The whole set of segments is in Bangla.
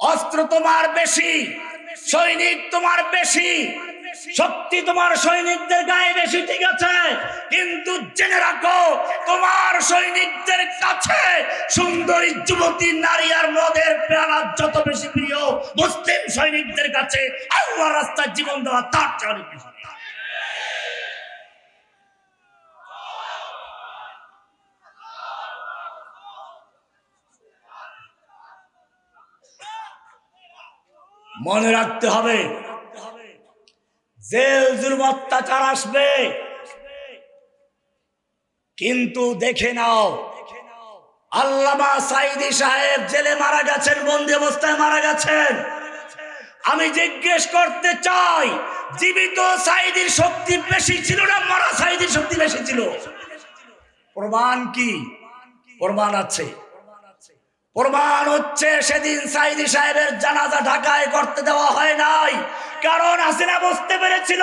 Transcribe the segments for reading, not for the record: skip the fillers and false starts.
অস্ত্র তোমার বেশি, সৈনিক তোমার বেশি, শক্তি তোমার সৈনিকদের গায়ে বেশি, ঠিক আছে, কিন্তু জেনে রাখো তোমার সৈনিকদের কাছে সুন্দরী যুবতী নারী আর মদের পেয়ালা যত বেশি প্রিয়, মুসলিম সৈনিকদের কাছে আল্লাহর রাস্তায় জীবন দেওয়া তার চেয়ে অনেক বেশি। মনে রাখতে হবে, জেল জুলুম অত্যাচার আসবে, কিন্তু দেখে নাও আল্লামা সাঈদী সাহেব জেলে মারা গেছেন, বন্দি অবস্থায় মারা গেছেন। আমি জিজ্ঞেস করতে চাই, জীবিত সাঈদীর শক্তি বেশি ছিল না মারা সাঈদীর শক্তি বেশি ছিল? প্রমাণ কি? প্রমাণ আছে। প্রমাণ হচ্ছে সেদিন সাঈদী সাহেবের জানাজা ঢাকায় করতে দেওয়া হয় নাই, কারণ হাসিনা বুঝতে পেরেছিল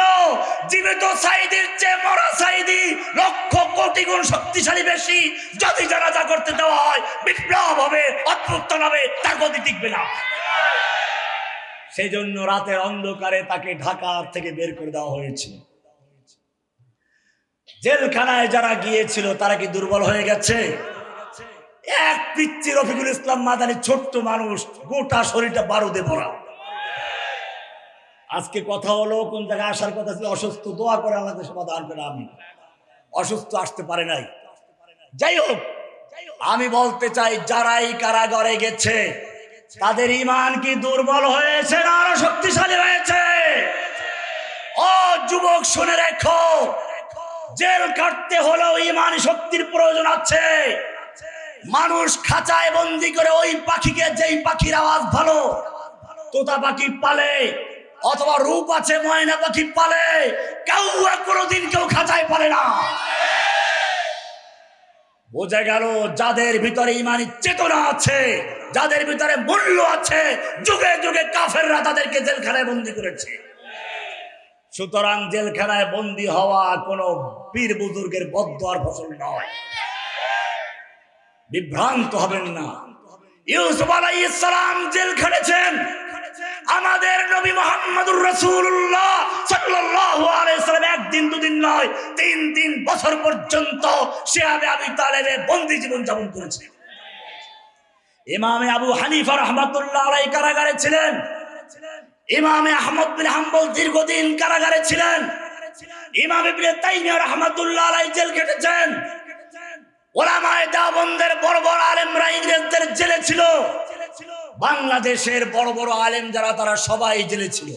জীবিত সাঈদীর চেয়ে মরা সাঈদী লক্ষ কোটি গুণ শক্তিশালী বেশি। যদি জানাজা করতে দেওয়া হয় বিপ্লব হবে, অভ্যুত্থান হবে, তার গতি টিকবে না। সেই জন্য রাতের অন্ধকারে তাকে ঢাকা থেকে বের করে দেওয়া হয়েছিল। জেলখানায় যারা গিয়েছিল তারা কি দুর্বল হয়ে গেছে? এক পিচ্চি রফিকুল ইসলাম মাদানী ছোট্ট মানুষ, গোটা শরীরটা বারুদে ভরা। আজকে কথা হলো কোন জায়গায় আসার কথা ছিল, অসুস্থ, দোয়া করে আল্লাহ সমাধান করে। আমি অসুস্থ, আসতে পারে নাই। যাই হোক, আমি বলতে চাই যারাই কারাগারে গেছে তাদের ঈমান কি দুর্বল হয়েছে না আরো শক্তিশালী হয়েছে? ও যুবক শুনে রেখো, জেল কাটতে হলেও ঈমানি শক্তির প্রয়োজন আছে। মানুষ খাঁচায় বন্দি করে ওই পাখিকে, যেই পাখির আওয়াজ ভালো, তোতা পাখি পালে অথবা রূপ আছে ময়না পাখি পালে, কেউ কোনোদিন কেউ খাঁচায় পালে না। বোঝা গেল যাদের ভিতরে ঈমানি চেতনা আছে, যাদের ভিতরে মূল্য আছে, যুগে যুগে কাফেররা তাদেরকে জেলখানায় বন্দি করেছে। সুতরাং জেলখানায় বন্দি হওয়া কোনো পীর বুজুর্গের বদদোয়ার ফসল নয়। বিভ্রান্ত হবেন না। ইউসুফ আলাইহিস সালাম জেল খেটেছেন, আমাদের নবী মুহাম্মদুর রাসূলুল্লাহ সাল্লাল্লাহু আলাইহি ওয়াসাল্লাম একদিন দুদিন নয়, 3 বছর পর্যন্ত শিহাবে আবি তালেবে বন্দী জীবন যাপন করেছেন। ইমামে আবু হানিফা রাহমাতুল্লাহ আলাইহি কারাগারে ছিলেন, ইমামে আহমদ বিন হাম্বল দীর্ঘদিন কারাগারে ছিলেন, ইমাম ইবনে তাইমিয়া রাহমাতুল্লাহ আলাইহি জেল খেটেছেন। ওলামায়ে দেওবন্দের বড় বড় আলেমরা ইংরেজদের জেলে ছিল। বাংলাদেশের বড় বড় আলেম যারা, তারা সবাই জেলে ছিল।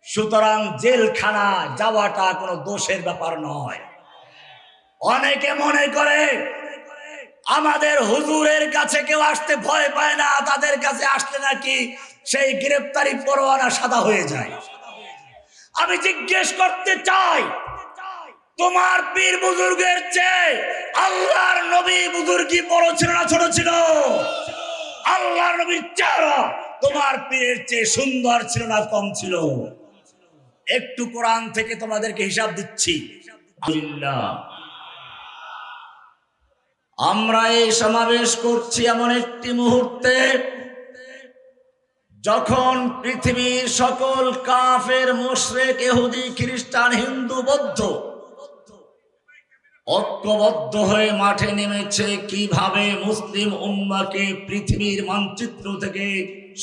সুতরাং জেলখানা যাওয়াটা কোনো দোষের ব্যাপার নয়। অনেকে মনে করে আমাদের হুজুরের কাছে কেউ আসতে ভয় পায় না, তাদের কাছে আসলে নাকি সেই গ্রেফতারি পরোয়ানা সাদা হয়ে যায়। আমি জিজ্ঞেস করতে চাই, তোমার পীর বুজুর্গের চেয়ে আল্লাহর নবী বুজুর্গি বড় ছিল না ছোট ছিল? আল্লাহর নবীর চেহারা তোমার পীরের চেয়ে সুন্দর ছিল না কম ছিল? একটু কোরআন থেকে তোমাদেরকে হিসাব দিচ্ছি। আমরা এই সমাবেশ করছি এমন একটি মুহূর্তে যখন পৃথিবীর সকল কাফের, মুশরিক, ইহুদি, খ্রিস্টান, হিন্দু, বৌদ্ধ ঐক্যবদ্ধ হয়ে মাঠে নেমেছে কিভাবে মুসলিম উম্মাহকে পৃথিবীর মানচিত্র থেকে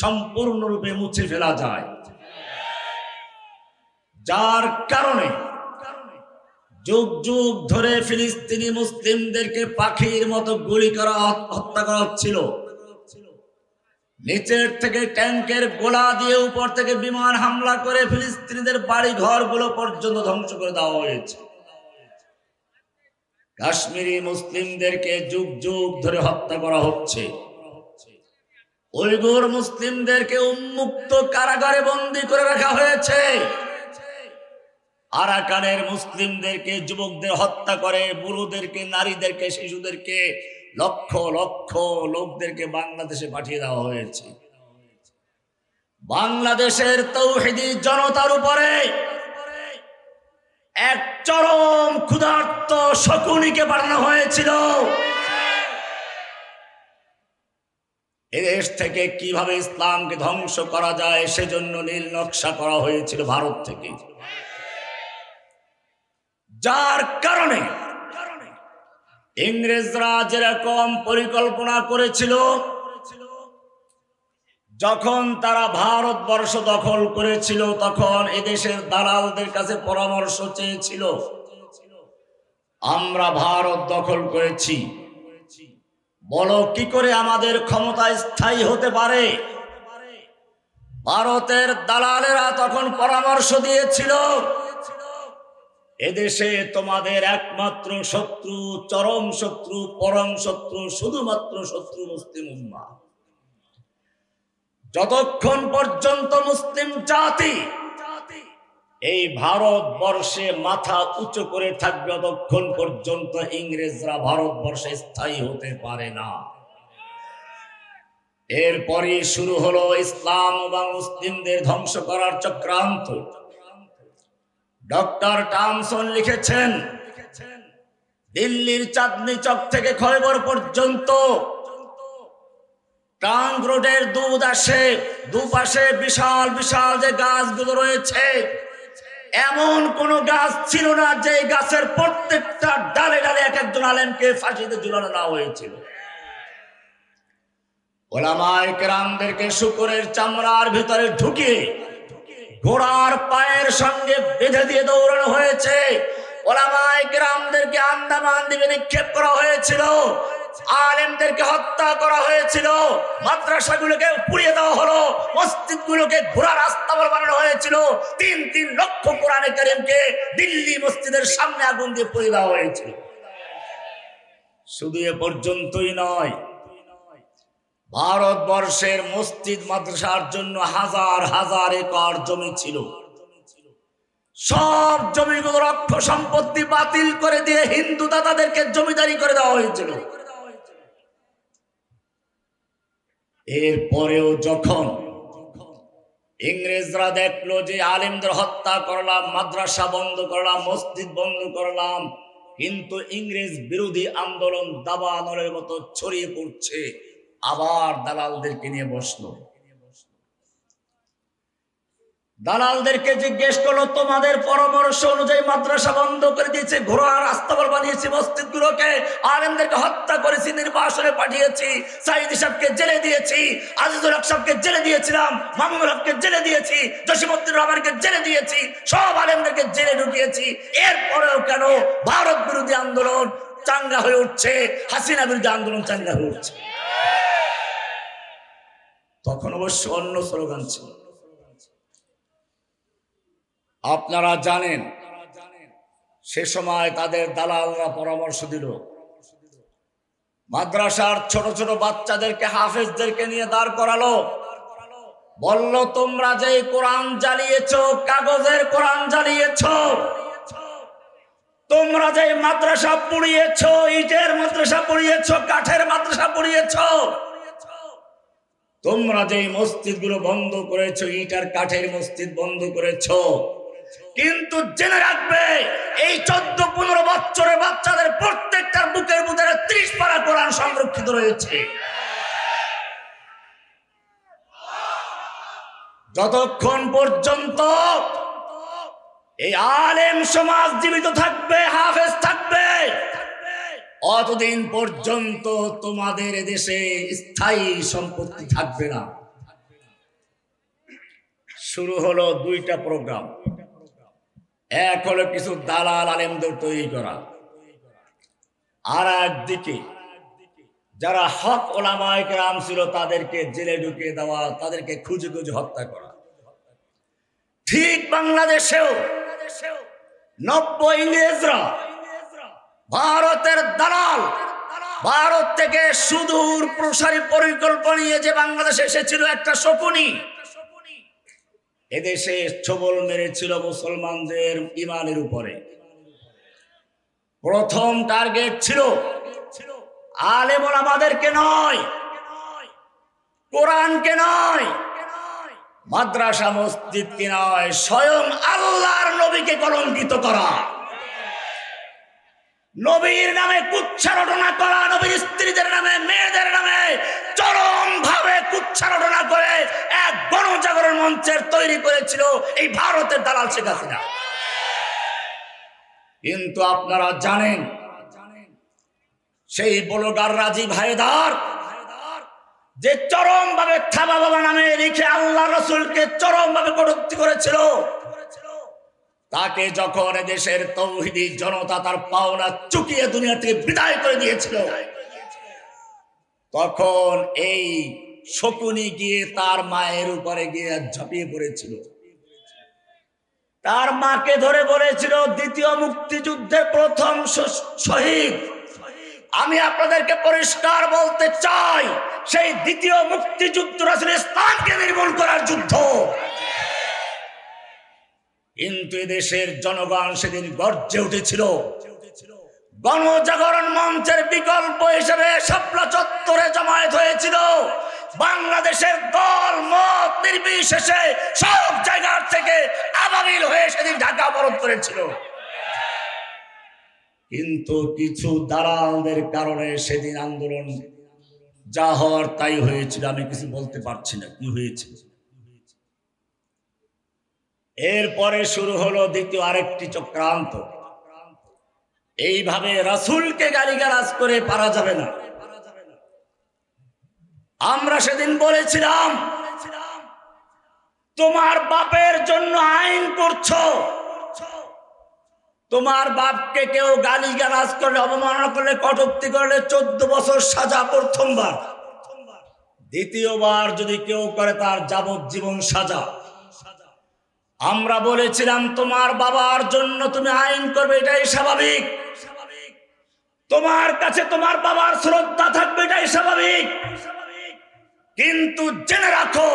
সম্পূর্ণরূপে মুছে ফেলা যায়। যার কারণে যুগ যুগ ধরে ফিলিস্তিনি মুসলিমদেরকে পাখির মতো গুলি করা, হত্যা করা হচ্ছিল। নিচের থেকে ট্যাঙ্কের গোলা দিয়ে, উপর থেকে বিমান হামলা করে ফিলিস্তিনিদের বাড়ি ঘরগুলো পর্যন্ত ধ্বংস করে দেওয়া হয়েছে। কাশ্মীরি মুসলিমদেরকে যুগ যুগ ধরে হত্যা করা হচ্ছে। উইগুর মুসলিমদেরকে উন্মুক্ত কারাগারে বন্দী করে রাখা হয়েছে। আরাকানের মুসলিমদেরকে, যুবকদের হত্যা করে, বুড়োদেরকে, নারীদেরকে, শিশুদেরকে, লক্ষ লক্ষ লোকদেরকে বাংলাদেশে পাঠিয়ে দেওয়া হয়েছে। বাংলাদেশের তাওহীদি জনতার উপরে এক চরম ক্ষুধার্ত শকুনিকে পাঠানো হয়েছিল। এদেশ থেকে কিভাবে ইসলামকে ধ্বংস করা যায় সেজন্য নীল নকশা করা হয়েছিল ভারত থেকে, যার কারণে ইংরেজরা যেরকম পরিকল্পনা করেছিল, যখন তারা ভারতবর্ষ দখল করেছিল তখন এদেশের দালালদের কাছে পরামর্শ চেয়েছিল, আমরা ভারত দখল করেছি, বলো কি করে আমাদের ক্ষমতা স্থায়ী হতে পারে। ভারতের দালালেরা তখন পরামর্শ দিয়েছিল, এদেশে তোমাদের একমাত্র শত্রু, চরম শত্রু, পরম শত্রু, শুধুমাত্র শত্রু মুসলিম উম্মাহ। যতক্ষণ পর্যন্ত মুসলিম জাতি এই ভারতবর্ষে মাথা উঁচু করে থাকবে ততক্ষণ পর্যন্ত ইংরেজরা ভারতবর্ষে স্থায়ী হতে পারে না। এরপরই শুরু হলো ইসলাম এবং মুসলিমদের ধ্বংস করার চক্রান্ত। ডক্টর টমসন লিখেছেন, দিল্লির চাঁদনি চক থেকে খয়বর পর্যন্ত ট্রাঙ্ক রোডের দুপাশে বিশাল বিশাল যে গাছগুলো রয়েছে, এমন কোন গাছ ছিল না যে গাছের প্রত্যেকটা ডালে ডালে এক একজন আলেমকে ফাঁসিতে ঝুলানো না হয়েছিল। ওলামায়ে কেরামদেরকে শূকরের চামড়ার ভিতরে ঢুকিয়ে ঘোড়ার পায়ের সঙ্গে বেঁধে দিয়ে দৌড়ানো হয়েছে। ওলামায়ে কেরামদেরকে আন্দামান দ্বীপে নিক্ষেপ করা হয়েছিল, আলেমদেরকে হত্যা করা হয়েছিল, মাদ্রাসাগুলোকে পুড়িয়ে দেওয়া হলো, মসজিদগুলোকে ঘোড়ার রাস্তা বানানো হয়েছিল, ৩ লক্ষ কোরআনে কারীমকে দিল্লি মসজিদের সামনে আগুন দিয়ে পুড়িয়ে দেওয়া হয়েছিল। শুধু এ পর্যন্তই নয়, ভারতবর্ষের মসজিদ মাদ্রাসার জন্য হাজার হাজার একর জমি ছিল, সব জমিগুলোর অক্ষ সম্পত্তি বাতিল করে দিয়ে হিন্দু দাতাদেরকে জমিদারি করে দেওয়া হয়েছিল। এরপরেও যখন ইংরেজরা দেখলো যে আলেমদের হত্যা করলাম, মাদ্রাসা বন্ধ করলাম, মসজিদ বন্ধ করলাম, কিন্তু ইংরেজ বিরোধী আন্দোলন দাবানলের মতো ছড়িয়ে পড়ছে, আবার দালালদেরকে নিয়ে বসলো। দালালদেরকে জিজ্ঞেস করলো, তোমাদের পরামর্শ অনুযায়ী মাদ্রাসা বন্ধ করে দিয়েছে, ঘোড়ার রাস্তাবল বানিয়েছি, মসজিদগুলোকে, আলেমদেরকে হত্যা করেছি, নির্বাসনে পাঠিয়েছি, সাইদি সাহেবকে জেলে দিয়েছি, আজিজুল হক সাহেবকে জেলে দিয়েছিলাম, মামুনুল হককে জেলে দিয়েছি, জসিমউদ্দিন রহমানকে জেলে দিয়েছি, সব আলেমদেরকে জেলে ঢুকিয়েছি, এরপরেও কেন ভারত বিরোধী আন্দোলন চাঙ্গা হয়ে উঠছে, হাসিনা বিরোধী আন্দোলন চাঙ্গা হয়ে উঠছে? তখন অবশ্য অন্য স্লোগান ছিল। আপনারা জানেন, সে সময় তাদের দালালরা পরামর্শ দিল, মাদ্রাসার ছোট ছোট বাচ্চাদেরকে, হাফেজদেরকে নিয়ে দাঁড় করালো, বলল, তোমরা যে কোরআন জ্বালিয়েছ, কাগজের কোরআন জ্বালিয়েছ, তোমরা যে মাদ্রাসা পুড়িয়েছ, ইটের মাদ্রাসা পুড়িয়েছ, কাঠের মাদ্রাসা পুড়িয়েছ, তোমরা যে মসজিদগুলো বন্ধ করেছো, ইট আর কাঠের মসজিদ বন্ধ করেছো, কিন্তু জেনে রাখবে এই 14-15 বছরের বাচ্চাদের প্রত্যেকটার বুকের ভিতরে 30 পারা কোরআন সংরক্ষিত রয়েছে। যতক্ষণ পর্যন্ত এই আলেম সমাজ জীবিত থাকবে, হাফেজ থাকবে, অতদিন পর্যন্ত তোমাদের দেশে স্থায়ী সম্পত্তি থাকবে না। শুরু হলো 2টা প্রোগ্রাম। এক হলো কিছু দালাল আলেমদের তৈরি করা, আর একদিকে যারা হক ওলামায়ে কেরাম ছিল তাদেরকে জেলে ঢুকিয়ে দেওয়া, তাদেরকে খুঁজে খুঁজে হত্যা করা। ঠিক বাংলাদেশেও নব্য ইংরেজরা, ভারতের দালাল, ভারত থেকে সুদূর প্রসারী পরিকল্পনা নিয়ে যে বাংলাদেশে এসেছিল একটা শকুনি, এদেশে ছবল মেরেছিল মুসলমানদের ইমানের উপরে। প্রথম টার্গেট ছিল আলেম ওলামাদেরকে নয়, কোরআনকে নয়, মাদ্রাসা মসজিদকে নয়, স্বয়ং আল্লাহর নবীকে কলঙ্কিত করা। নবীর নামে কুচ্ছারটনা করা, নবীর স্ত্রীদের নামে, মেয়েদের নামে চরম ভাবে কুচ্ছারটনা করে এক গণজাগরণ মঞ্চের তৈরি করেছিল এই ভারতের দালাল শেখ হাসিনা। কিন্তু আপনারা জানেন সেই ব্লগার রাজীব হায়দার যে চরম ভাবে থাবা বাবা নামে লিখে আল্লাহ রসুলকে চরম ভাবে কটূক্তি করেছিল, তাকে যখন দেশের তৌহিদি জনতা তার পাওনা চুকিয়ে দুনিয়া থেকে বিদায় করে দিয়েছিল, তখন এই শকুনি গিয়ে তার মায়ের উপরে গিয়ে ঝাঁপিয়ে পড়েছিল। তার মাকে ধরে বলেছিল দ্বিতীয় মুক্তিযুদ্ধের প্রথম শহীদ। আমি আপনাদেরকে পরিষ্কার বলতে চাই, সেই দ্বিতীয় মুক্তিযুদ্ধ রাসূল ইসলামকে নির্মূল করার যুদ্ধ। কিন্তু দেশের জনগণ সেদিন গর্জে উঠেছিল। গণজাগরণ মঞ্চের বিকল্প হিসেবে শাপলা চত্বরে জমায়েত হয়েছিল। বাংলাদেশের দল মত নির্বিশেষে সব জায়গা থেকে আবাবিল হয়ে সেদিন ঢাকা অবরোধ করেছিল। কিন্তু কিছু দালালদের কারণে সেদিন আন্দোলন যা হওয়ার তাই হয়েছিল। আমি কিছু বলতে পারছি না কি হয়েছিল। এরপরে শুরু হলো দ্বিতীয় আরেকটি চক্রান্ত। এইভাবে রাসূলকে গালিগালাজ করে পারা যাবে না। আমরা সেদিন বলেছিলাম তোমার বাপের জন্য আইন করছো, তোমার বাপকে কেউ গালিগালাজ করলে, অবমাননা করলে, কটূক্তি করলে 14 বছর সাজা প্রথমবার, দ্বিতীয়বার যদি কেউ করে তার যাবজ্জীবন সাজা। আমরা বলেছিলাম তোমার বাবার জন্য তুমি আইন করবে, এটাই স্বাভাবিক। তোমার কাছে তোমার বাবার শ্রদ্ধা থাকবে, এটাই স্বাভাবিক। কিন্তু জেনে রাখো,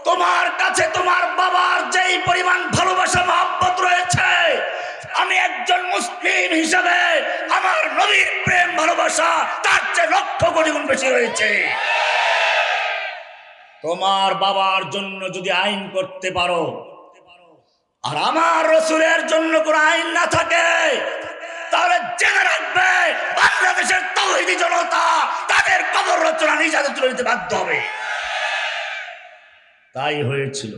তোমার কাছে তোমার বাবার যেই পরিমাণ ভালোবাসা মহব্বত রয়েছে, আমি একজন মুসলিম হিসাবে আমার নবীর প্রেম ভালোবাসা তার চেয়ে লক্ষ কোটি গুণ বেশি রয়েছে। তোমার বাবার জন্য যদি আইন করতে পারো আর আমার রাসূলের জন্য কোন আইন না থাকে, তাহলে জেনে রাখবে বাংলাদেশের তাওহীদি জনতা তাদের কবর রচনা নিজেদের তুলে নিতে বাধ্য হবে। তাই হয়েছিল।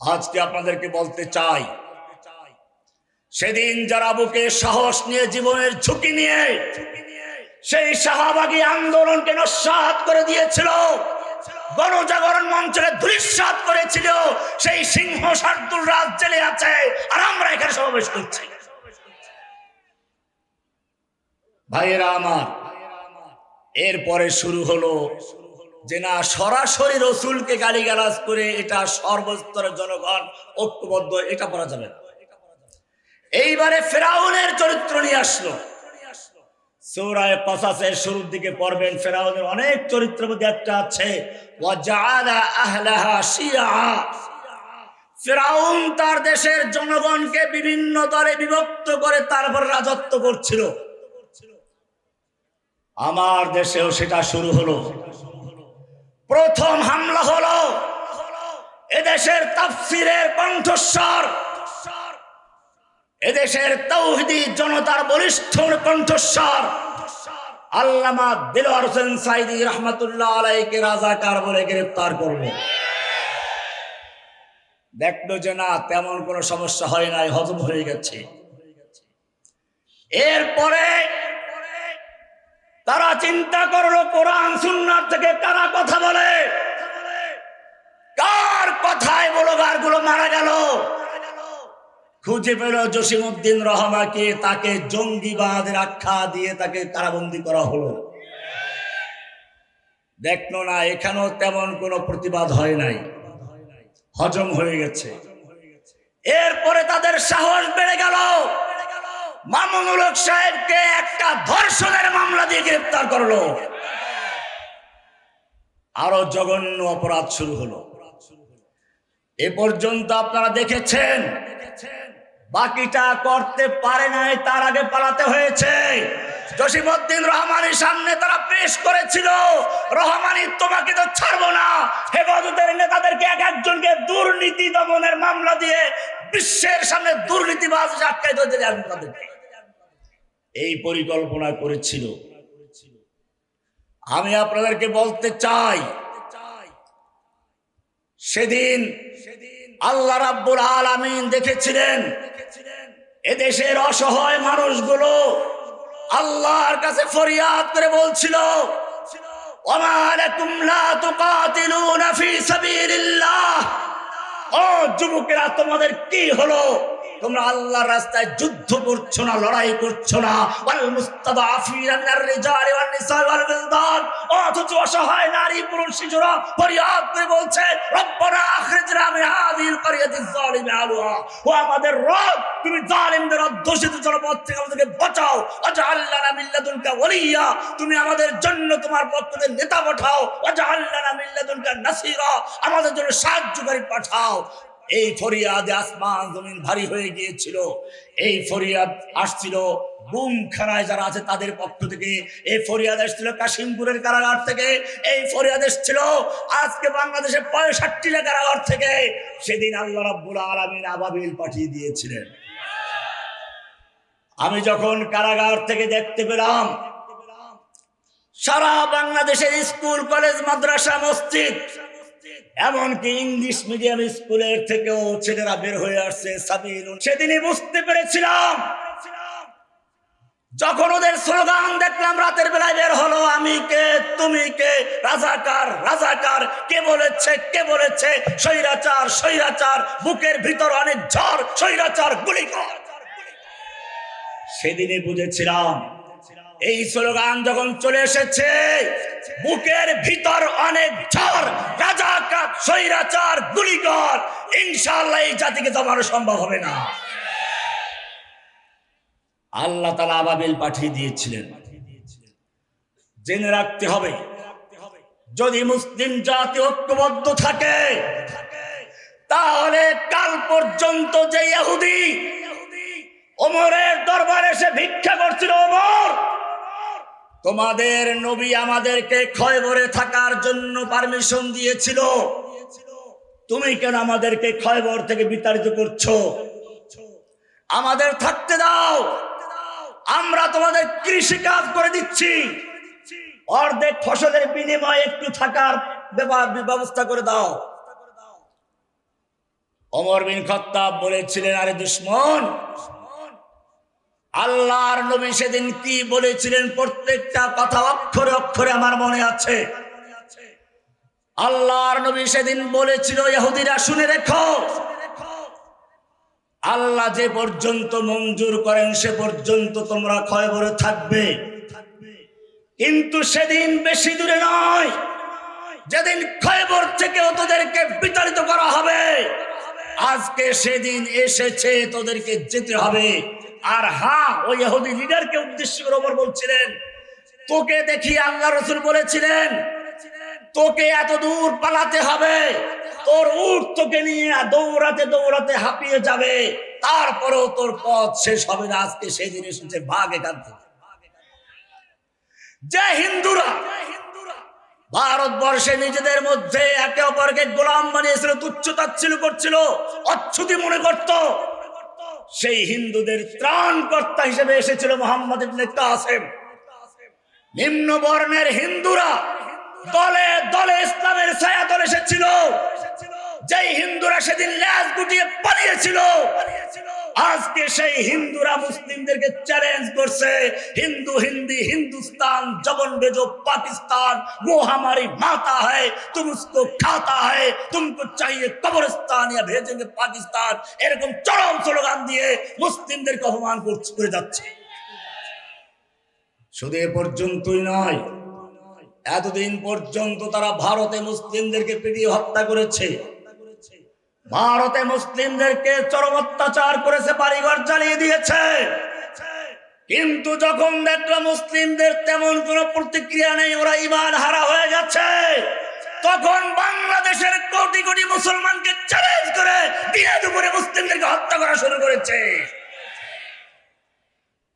আজকে আপনাদেরকে বলতে চাই, সেদিন যারা বুকে সাহস নিয়ে জীবনের ঝুঁকি নিয়ে সেই শাহবাগী আন্দোলনকে নস্যাৎ করে দিয়েছিল, গণজাগরণ মঞ্চে ধূলিসাৎ করেছিল, সেই সিংহ শার্দুল রাজ জেলে আছে আর আমরা এখানে সমাবেশ করছি। ভাইয়েরা আমার, এরপরে শুরু হলো যে না, সরাসরি রসুলকে গালিগালাজ করে এটা সর্বস্তরের জনগণ ঐক্যবদ্ধ, এটা করা যাবে না। এইবারে ফেরাউনের চরিত্র নিয়ে আসলো। সূরা কসাসের শুরুর দিকে পড়বেন, ফেরাউনের অনেক চরিত্রের মধ্যে একটা আছে ওয়াজআলা আহলাহা শিয়া। ফেরাউন তার দেশের জনগণকে বিভিন্ন দলে বিভক্ত করে তারপর রাজত্ব করছিল। আমার দেশেও সেটা শুরু হলো। প্রথম হামলা হলো এদেশের তাফসীরের কণ্ঠস্বর, এদেশের তাওহীদি জনতার বলিষ্ঠ কণ্ঠস্বর আল্লামা দেলোয়ার হোসেন সাঈদী রাহমাতুল্লাহ আলাইহিকে রাজাকার বলে গ্রেফতার করলো। দেখলো যে না, তেমন কোনো সমস্যা হয় নাই, হজম হয়ে গেছে। এরপরে তারা চিন্তা করলো কোরআন সুন্নাহ থেকে কারা কথা বলে, কার কথায় ব্লগার গুলো মারা গেল। খুঁজে পেল জসিমউদ্দিন রহমাকে, তাকে জঙ্গিবাদের আখ্যা দিয়ে তাকে কারাবন্দী করা হলো। দেখলো না, এখানেও তেমন কোনো প্রতিবাদ হয় নাই, হজম হয়ে গেছে। এরপরে তাদের সাহস বেড়ে গেল, মামুনুল হক সাহেবকে একটা ধর্ষণের মামলা দিয়ে গ্রেফতার করলো। আরো জঘন্য অপরাধ শুরু হলো। এ পর্যন্ত আপনারা দেখেছেন, বাকিটা করতে পারে নাই, তার আগে পালাতে হয়েছে। জসিমউদ্দিন রহমানের সামনে তারা পেশ করেছিল, রহমানি তোমাকে তো ছাড়বো না। হেফাজতের নেতাদেরকে এক একজনকে দুর্নীতি দমনের মামলা দিয়ে বিশ্বের সামনে দুর্নীতিবাজ আটকাই দিতে যাবেন তাদেরকে। এই পরিকল্পনা করেছিল। আমি আপনাদেরকে বলতে চাই, সেদিন আল্লাহ রাব্বুল আলামিন দেখেছিলেন এদেশের অসহায় মানুষগুলো আল্লাহর কাছে ফরিয়াদ করে বলছিল, ওমা লাকুম লা তুকাতিলুনা ফি সাবিলিল্লাহ। ও যুবকেরা, তোমাদের কি হলো? তোমরা আল্লাহর রাস্তায় যুদ্ধ করছো না, লড়াই করছো না। ওয়াল মুস্তাদাফিনা মিনার রিজালি ওয়ান নিসা ওয়াল বিলদান। অথচ অসহায় নারী পুরুষ শিশুরা ফরিয়াদ করে বলছে, রব্বানা আখরিজনা মিন হাযিহিল ক্বরিয়াতিজ যালিমি আহলুহা। ও আমাদের রব, তুমি জালিমদের অধ্যুষিত জনপদ থেকে আমাদেরকে বাঁচাও। ওয়াজআল লানা মিন লাদুনকা ওয়ালিয়্যা, তুমি আমাদের জন্য তোমার পক্ষ থেকে নেতা পাঠাও। ওয়াজআল লানা মিন লাদুনকা নাসীরা, আমাদের জন্য সাহায্যকারী পাঠাও। এই ফরিয়াদে আসমান জমিন ভারী হয়ে গিয়েছিল। এই ফরিয়াদ আসছিল গুমখানায় যারা আছে তাদের পক্ষ থেকে, এই ফরিয়াদ এসেছিল কাশিমপুরের কারাগার থেকে, এই ফরিয়াদ এসেছিল আজকে বাংলাদেশের 65টা কারাগার থেকে। সেদিন আল্লাহ রাব্বুল আলামিন আবাবিল পাঠিয়ে দিয়েছিলেন। আমি যখন কারাগার থেকে দেখতে পেলাম সারা বাংলাদেশের স্কুল কলেজ মাদ্রাসা মসজিদ, এমনকি ইংলিশ মিডিয়াম স্কুলের থেকেও ছেলেরা বের হয়ে আসছে সাবিলুন, সেদিনই বুঝতে পেরেছিলাম। যখন ওদের স্লোগান দেখলাম রাতের বেলায় বের হলো, আমি কে তুমি কে, রাজাকার রাজাকার, কে বলেছে কে বলেছে, স্বৈরাচার স্বৈরাচার, বুকের ভিতর অনেক ঝড়, স্বৈরাচার গুলি কর, সেদিনই বুঝেছিলাম এই স্লোগান যখন চলে এসেছে, বুকের ভিতর অনেক ঝড়, রাজাকার স্বৈরাচার গুলি কর, ইনশাআল্লাহ এই জাতিকে দমানো সম্ভব হবে না। আল্লাহ তাআলা আবাবিল পাঠিয়ে দিয়েছিলেন। জেনে রাখতে হবে, যদি মুসলিম জাতি ঐক্যবদ্ধ থাকে তাহলে কাল পর্যন্ত যে ইহুদি ওমরের দরবারে এসে ভিক্ষা করছিল, ওমর তোমাদের নবী আমাদেরকে খয়বরে থাকার জন্য পারমিশন দিয়েছিল, তুমি কেন আমাদেরকে খয়বর থেকে বিতাড়িত করছো? আমাদের থাকতে দাও, আমরা তোমাদের কৃষি কাজ করে দিচ্ছি, অর্ধেক ফসলের বিনিময়ে একটু থাকার ব্যবস্থা করে দাও। ওমর বিন খাত্তাব বলেছিলেন, আরে দুশমন, আল্লাহর নবী সেদিন কি বলেছিলেন প্রত্যেকটা কথা অক্ষরে অক্ষরে আমার মনে আছে। আল্লাহর নবী সেদিন বলেছিল, ইহুদিরা শুনে রেখো, আল্লাহ যে পর্যন্ত মঞ্জুর করেন সে পর্যন্ত তোমরা খয়বরে থাকবে, কিন্তু সেদিন বেশি দূরে নয়, যেদিন খয়বর থেকে তোদেরকে বিতাড়িত করা হবে, আজকে সেদিন এসেছে, তোদেরকে যেতে হবে। আর হ্যাঁ, ওই ইহুদি লিডারকে উদ্দেশ্য করে ওমর বলছিলেন, তোকে দেখি আল্লাহ রাসূল বলেছিলেন তোকে এত দূর পালাতে হবে, তোর উট তোকে নিয়ে দৌড়াতে দৌড়াতে হাঁপিয়ে যাবে, তারপরেও তোর পথ শেষ হবে না। আজকে সেই দিন এসেছে, ভাগ এখান থেকে। যে হিন্দুরা ভারতবর্ষে নিজেদের মধ্যে একে অপরকে গোলাম বানিয়েছিল, তুচ্ছ-তাচ্ছিল্য করছিল, অচ্ছুতি মনে করত, সেই হিন্দুদের ত্রাণকর্তা হিসেবে এসেছিল মুহাম্মদ ইবনে কাসেম। নিম্ন বর্ণের হিন্দুরা দলে দলে ইসলামের ছায়াতলে এসেছিল, যেই হিন্দুরা সেদিন ল্যাজ গুটিয়ে পালিয়েছিল, আজকে সেই হিন্দুরা মুসলিমদেরকে চ্যালেঞ্জ করছে, হিন্দু হিন্দি হিন্দুস্তান জবন বেজো পাকিস্তান, वो हमारी माता है, तुम उसको खाता है, तुमको चाहिए कब्रिस्तान या भेजेंगे पाकिस्तान, এরকম চরম স্লোগান দিয়ে মুসলিমদেরকে অপমান করে যাচ্ছে। শুধু এ পর্যন্তই নয়, এতদিন পর্যন্ত তারা ভারতে মুসলিমদেরকে পিটিয়ে হত্যা করেছে, ভারতে মুসলিমদেরকে চরম অত্যাচার করেছে, বাড়িঘর জ্বালিয়ে দিয়েছে। কিন্তু যখন দেখলো মুসলিমদের তেমন কোনো প্রতিক্রিয়া নেই, ওরা ঈমান হারা হয়ে গেছে, তখন বাংলাদেশের কোটি কোটি মুসলমানকে চ্যালেঞ্জ করে দিনে দুপুরে মুসলিমদেরকে হত্যা করা শুরু করেছে।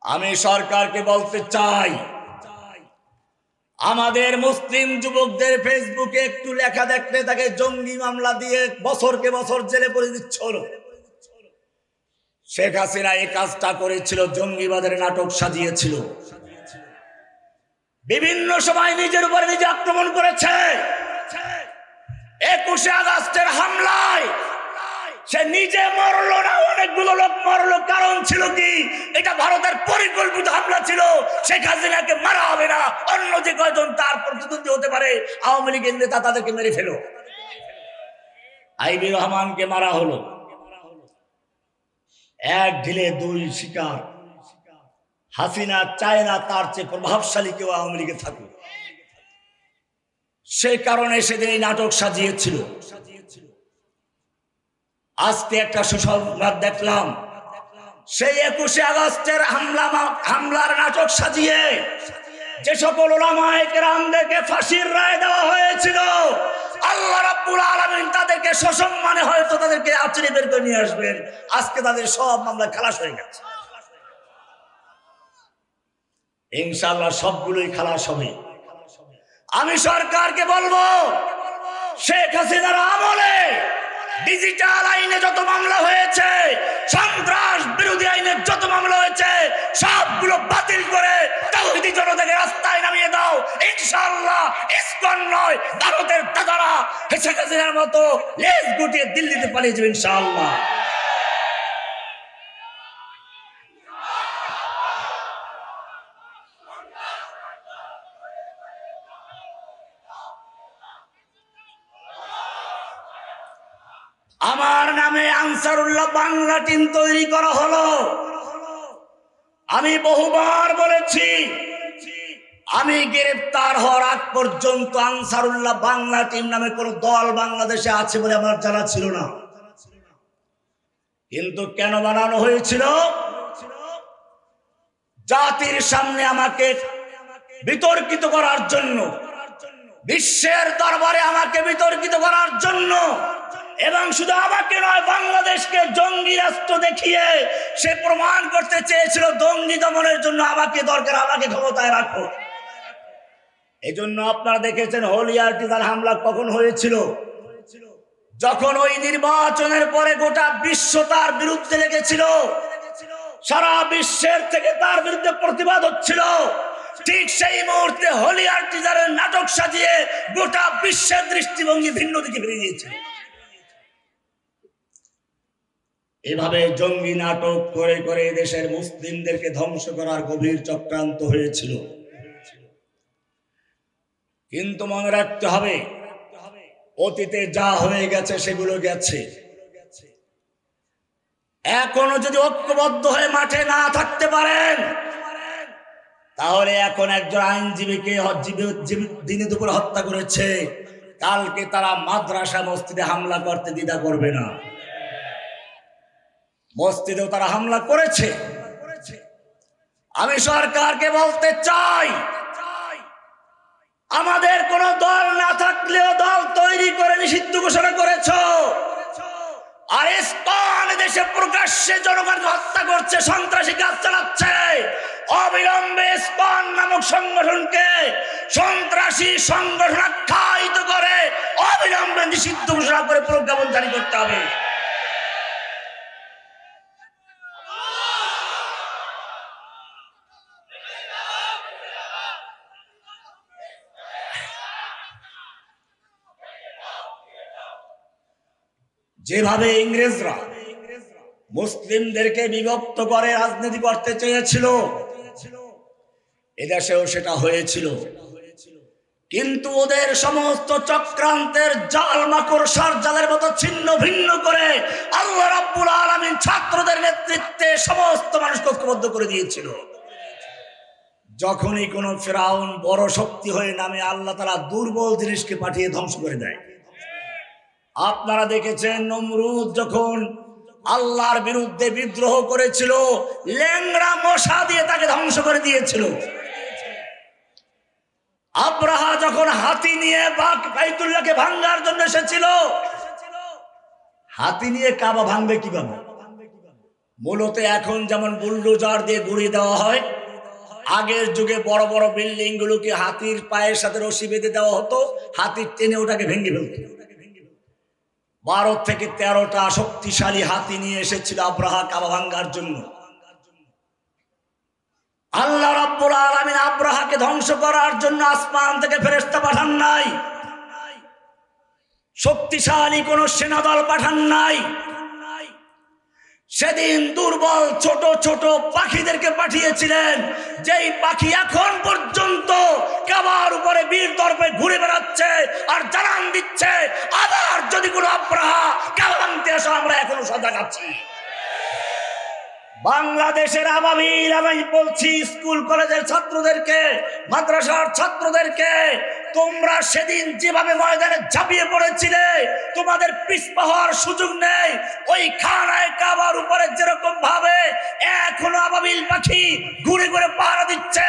আমি সরকারকে বলতে চাই, আমাদের মুসলিম যুবকদের ফেসবুকে একটু লেখা দেখলে তাকে জঙ্গি মামলা দিয়ে বছরকে বছর জেলে পুরে দিচ্ছ। শেখ হাসিনা এই কাজটা করেছিল, জঙ্গিবাদের নাটক সাজিয়েছিল, বিভিন্ন সময় নিজের উপরে নিজে আক্রমণ করেছে। 21শে আগস্টের হামলায় সে নিজে মরলো না, অনেকগুলো লোক মরলো। কারণ ছিল কি? এটা ভারতের পরিকল্পিত হামলা ছিল। শেখ হাসিনাকে মারা হবে না, অন্য যে কয়জন তার প্রতিদ্বন্দ্বী হতে পারে আওয়ামী লীগের নেতা, তাদেরকে মেরে ফেলো। আইবি রহমানকে মারা হলো, এক ঢিলে দুই শিকার। হাসিনা চায় না তার চেয়ে প্রভাবশালী কেউ আওয়ামী লীগে থাকুক, সেই কারণে সেদিন এই নাটক সাজিয়েছিল। আজকে একটা সুসংবাদ দেখলাম, সেই 21শে আগস্টের হামলার নাটক সাজিয়ে যে সকল উলামায়ে কেরামদেরকে ফাঁসির রায় দেওয়া হয়েছিল, আল্লাহ রাব্বুল আলামিন তাদেরকে সসম্মানে হয়তো তাদেরকে আচরে বের করে নিয়ে আসবেন। আজকে তাদের সব মামলা খালাস হয়ে গেছে, ইনশাআল্লাহ সবগুলোই খালাস হবে। আমি সরকারকে বলবো, শেখ হাসিনার আমলে ডিজিটাল আইনে যত মামলা হয়েছে, সন্ত্রাস বিরোধী আইনে যত মামলা হয়েছে, সবগুলো বাতিল করে তাওহীদি জনতাকে রাস্তায় নামিয়ে দাও। ইনশাআল্লাহ ইসকন নয়, ভারতের দাদারা শেখ হাসিনার মতো লেজ গুটিয়ে দিল্লিতে পালিয়ে যাবে ইনশাআল্লাহ। আমার নামে আনসারুল্লাহ বাংলা টিম তৈরি করা হলো। আমি বহুবার বলেছি, আমি গ্রেফতার হওয়ার আগ পর্যন্ত আনসারুল্লাহ বাংলা টিম নামে কোন দল বাংলাদেশে আছে বলে আমার জানা ছিল না। কিন্তু কেন বানানো হয়েছিল? জাতির সামনে আমাকে বিতর্কিত করার জন্য, বিশ্বের দরবারে আমাকে বিতর্কিত করার জন্য, এবং শুধু আমাকে নয়, বাংলাদেশকে জঙ্গি রাষ্ট্র দেখিয়ে সে প্রমাণ করতে চেয়েছিল জঙ্গি দমনের জন্য আমাকে দরকার, আমাকে ক্ষমতায় রাখো। এই জন্য আপনারা দেখেছেন হলিয়ারটিজার হামলা কখন হয়েছিল? যখন ওই নির্বাচনের পরে গোটা বিশ্ব তার বিরুদ্ধে লেগেছিল, সারা বিশ্বের থেকে তার বিরুদ্ধে প্রতিবাদ হচ্ছিল। ঠিক সেই মুহূর্তে হলিয়ারটিজারের নাটক সাজিয়ে গোটা বিশ্বের দৃষ্টিভঙ্গি ভিন্ন দিকে ফিরে গিয়েছিল। এভাবে জঙ্গি নাটক করে করে দেশের মুসলিমদেরকে ধ্বংস করার গভীর চক্রান্ত হয়েছিল। কিন্তু মনে রাখতে হবে, অতীতে যা হয়ে গেছে সেগুলো গেছে। এখনো যদি ঐক্যবদ্ধ হয়ে মাঠে না থাকতে পারেন, তাহলে এখন একজন আইনজীবীকে দিনে দুপুরে হত্যা করেছে, কালকে তারা মাদ্রাসা মসজিদে হামলা করতে দ্বিধা করবে না। মসজিদেও তারা হামলা করেছে। আমি সরকারকে বলতে চাই, আমাদের কোন দল না থাকলেও দল তৈরি করে নিষিদ্ধ ঘোষণা করেছ, আর ইসকন দেশে প্রকাশ্যে জনগণকে হত্যা করছে, সন্ত্রাসী কাজ চালাচ্ছে। অবিলম্বে ইসকন নামক সংগঠনকে সন্ত্রাসী সংগঠন আখ্যায়িত করে অবিলম্বে নিষিদ্ধ ঘোষণা করে প্রজ্ঞাপন জারি করতে হবে। যেভাবে ইংরেজরা মুসলিমদেরকে বিভক্ত করে রাজনীতি করতে চেয়েছিল, এদেশেও সেটা হয়েছিল। কিন্তু ওদের সমস্ত চক্রান্তের জাল মাকড়সার জালের মতো ছিন্ন ভিন্ন করে আল্লাহ রাব্বুল আলামিন ছাত্রদের নেতৃত্বে সমস্ত মানুষকে ঐক্যবদ্ধ করে দিয়েছিল। যখনই কোনো ফেরাউন বড় শক্তি হয়ে নামে, আল্লাহ তাআলা দুর্বল জিনিসকে পাঠিয়ে ধ্বংস করে দেয়। আপনারা দেখেছেন নমরুদ যখন আল্লাহর বিরুদ্ধে বিদ্রোহ করেছিল, ল্যাংড়া মশা দিয়ে তাকে ধ্বংস করে দিয়েছিল। আব্রাহা যখন হাতি নিয়ে বাইতুল্লাহকে ভাঙার জন্য এসেছিল, হাতি নিয়ে কাবা ভাঙবে কিভাবে? মূলত এখন যেমন বুলডোজার দিয়ে গুঁড়িয়ে দেওয়া হয়, আগের যুগে বড় বড় বিল্ডিং গুলোকে হাতির পায়ের সাথে রশি বেঁধে দেওয়া হতো, হাতির টেনে ওটাকে ভেঙে ফেলত। 12 থেকে 13টা শক্তিশালী হাতি নিয়ে এসেছিল আব্রাহা কাবা ভাঙ্গার জন্য। আল্লাহ রাব্বুল আলামিন আব্রাহাকে ধ্বংস করার জন্য আসমান থেকে ফেরেশতা পাঠান নাই, শক্তিশালী কোন সেনাদল পাঠান নাই। সেদিন দুর্বল ছোট ছোট পাখিদেরকে পাঠিয়েছিলেন, যেই পাখি এখন পর্যন্ত কাবার উপরে বীর দর্পে ঘুরে বেড়াচ্ছে আর জানান দিচ্ছে আবার যদি কোনো আব্রাহা কাবা ভাঙতে আসে আমরা এখনো সজাগ আছি। বাংলাদেশের আবাবিল, আমি বলছি স্কুল কলেজের ছাত্রদেরকে, মাদ্রাসার ছাত্রদেরকে, তোমরা সেদিন যেভাবে ময়দানে ঝাঁপিয়ে পড়েছিলে তোমাদের পিছপা হওয়ার সুযোগ নেই। ওই খানায় কাবার উপরে যেরকম ভাবে এখনো আবাবিল পাখি ঘুরে ঘুরে পাহারা দিচ্ছে,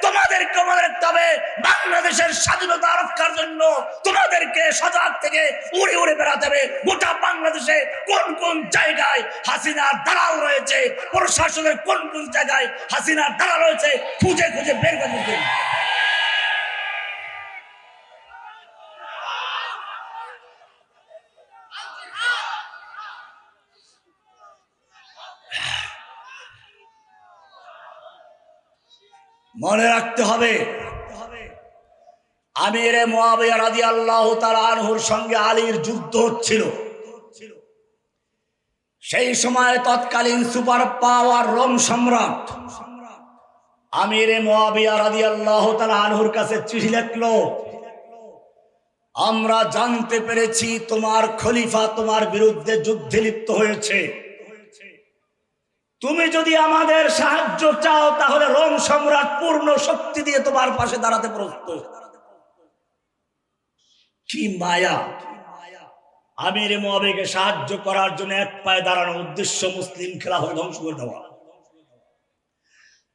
তোমাদেরকে মনে রাখতে হবে বাংলাদেশের স্বাধীনতা রক্ষার জন্য তোমাদেরকে সজাগ থেকে উড়ে উড়ে বেড়াতে হবে। গোটা বাংলাদেশে কোন কোন জায়গায় হাসিনার দালাল রয়েছে, প্রশাসনের কোন কোন জায়গায় হাসিনার দালাল রয়েছে খুঁজে খুঁজে বের করে দিতে। মনে রাখতে হবে আমিরে মুআবিয়া রাদিয়াল্লাহু তাআলা আনহুর সঙ্গে আলীর যুদ্ধ হচ্ছিল। সেই সময় তৎকালীন সুপার পাওয়ার রোম সম্রাট আমিরে মুআবিয়া রাদিয়াল্লাহু তাআলা আনহুর কাছে চিঠি লিখলো, আমরা জানতে পেরেছি তোমার খলিফা তোমার বিরুদ্ধে যুদ্ধে লিপ্ত হয়েছে। তুমি যদি আমাদের সাহায্য চাও তাহলে রোম সম্রাট পূর্ণ শক্তি দিয়ে তোমার পাশে দাঁড়াতে প্রস্তুত। কি মায়া! আমির মুআবিয়াকে সাহায্য করার জন্য এক পায়ে দাঁড়ানো, উদ্দেশ্য মুসলিম খেলাফত ধ্বংস করে দেওয়া।